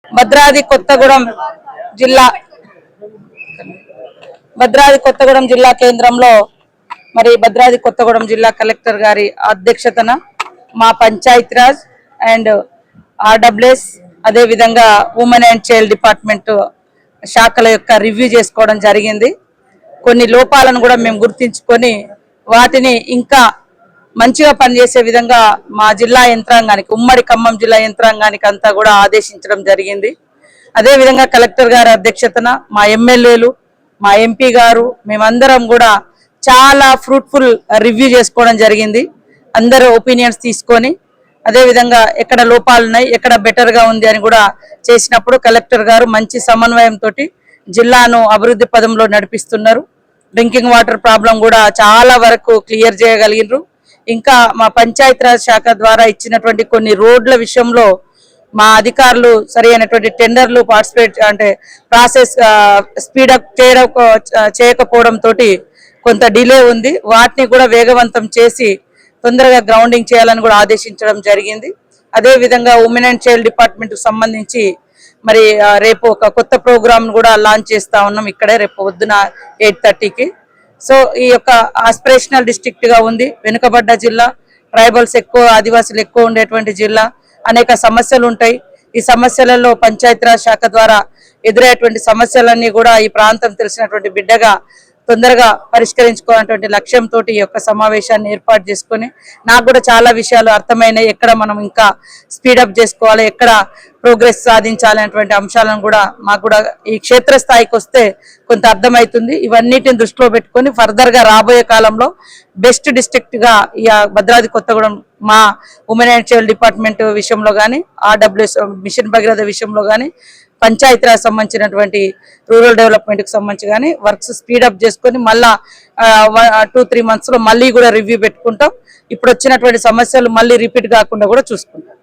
భద్రాద్రి కొత్తగూడెం జిల్లా కేంద్రంలో మరి భద్రాద్రి కొత్తగూడెం జిల్లా కలెక్టర్ గారి అధ్యక్షతన మా పంచాయతీరాజ్ అండ్ ఆర్డబ్ల్యూఎస్ అదే విధంగా ఉమెన్ అండ్ చైల్డ్ డిపార్ట్మెంట్ శాఖల యొక్క రివ్యూ చేసుకోవడం జరిగింది. కొన్ని లోపాలను కూడా మేము గుర్తించుకొని వాటిని ఇంకా మంచిగా పనిచేసే విధంగా మా జిల్లా యంత్రాంగానికి ఉమ్మడి ఖమ్మం జిల్లా యంత్రాంగానికి అంతా కూడా ఆదేశించడం జరిగింది. అదే విధంగా కలెక్టర్ గారి అధ్యక్షతన మా ఎమ్మెల్యేలు మా ఎంపీ గారు మేమందరం కూడా చాలా ఫ్రూట్ఫుల్ రివ్యూ చేసుకోవడం జరిగింది. అందరూ ఒపీనియన్స్ తీసుకొని అదే విధంగా ఎక్కడ లోపాలు ఉన్నాయి ఎక్కడ బెటర్ గా ఉంది అని కూడా చేసినప్పుడు కలెక్టర్ గారు మంచి సమన్వయంతో జిల్లాను అభివృద్ధి పదంలో నడిపిస్తున్నారు. డ్రింకింగ్ వాటర్ ప్రాబ్లం కూడా చాలా వరకు క్లియర్ చేయగలిగినారు. ఇంకా మా పంచాయతీరాజ్ శాఖ ద్వారా ఇచ్చినటువంటి కొన్ని రోడ్ల విషయంలో మా అధికారులు సరైనటువంటి టెండర్లు పార్టిసిపేట్ అంటే ప్రాసెస్ స్పీడప్ చేయకపోవడం తోటి కొంత డిలే ఉంది. వాటిని కూడా వేగవంతం చేసి తొందరగా గ్రౌండింగ్ చేయాలని కూడా ఆదేశించడం జరిగింది. అదే విధంగా ఉమెన్ అండ్ చైల్డ్ డిపార్ట్మెంట్ కు సంబంధించి మరి రేపు ఒక కొత్త ప్రోగ్రామ్ కూడా లాంచ్ చేస్తా ఉన్నాం ఇక్కడే రేపు పొద్దున 8:30కి. సో ఈ యొక్క ఆస్పిరేషనల్ డిస్ట్రిక్ట్ గా ఉంది. వెనుకబడ్డ జిల్లా, ట్రైబల్స్ ఎక్కువ, ఆదివాసులు ఎక్కువ ఉండేటువంటి జిల్లా. అనేక సమస్యలు ఉంటాయి. ఈ సమస్యలలో పంచాయతీరాజ్ శాఖ ద్వారా ఎదురయ్యేటువంటి సమస్యలన్నీ కూడా ఈ ప్రాంతం తెలిసినటువంటి బిడ్డగా తొందరగా పరిష్కరించుకోవాలనేటువంటి లక్ష్యంతో ఈ యొక్క సమావేశాన్ని ఏర్పాటు చేసుకొని నాకు కూడా చాలా విషయాలు అర్థమైనాయి. ఎక్కడ మనం ఇంకా స్పీడప్ చేసుకోవాలి, ఎక్కడ ప్రోగ్రెస్ సాధించాలి అనేటువంటి అంశాలను కూడా మాకు కూడా ఈ క్షేత్రస్థాయికి వస్తే కొంత అర్థమవుతుంది. ఇవన్నిటిని దృష్టిలో పెట్టుకొని ఫర్దర్ గా రాబోయే కాలంలో బెస్ట్ డిస్ట్రిక్ట్ గా ఈ భద్రాద్రి కొత్తగూడెం మా ఉమెన్ అండ్ చైల్డ్ డిపార్ట్మెంట్ విషయంలో కానీ ఆర్డబ్ల్యూఎస్ మిషన్ భగీరథ విషయంలో కానీ పంచాయతీరాజ్ సంబంధించినటువంటి రూరల్ డెవలప్మెంట్ కి సంబంధించి కానీ వర్క్స్ స్పీడప్ చేసుకొని మళ్ళా 2-3 months లో మళ్ళీ కూడా రివ్యూ పెట్టుకుంటాం. ఇప్పుడు వచ్చినటువంటి సమస్యలు మళ్ళీ రిపీట్ కాకుండా కూడా చూసుకుంటాం.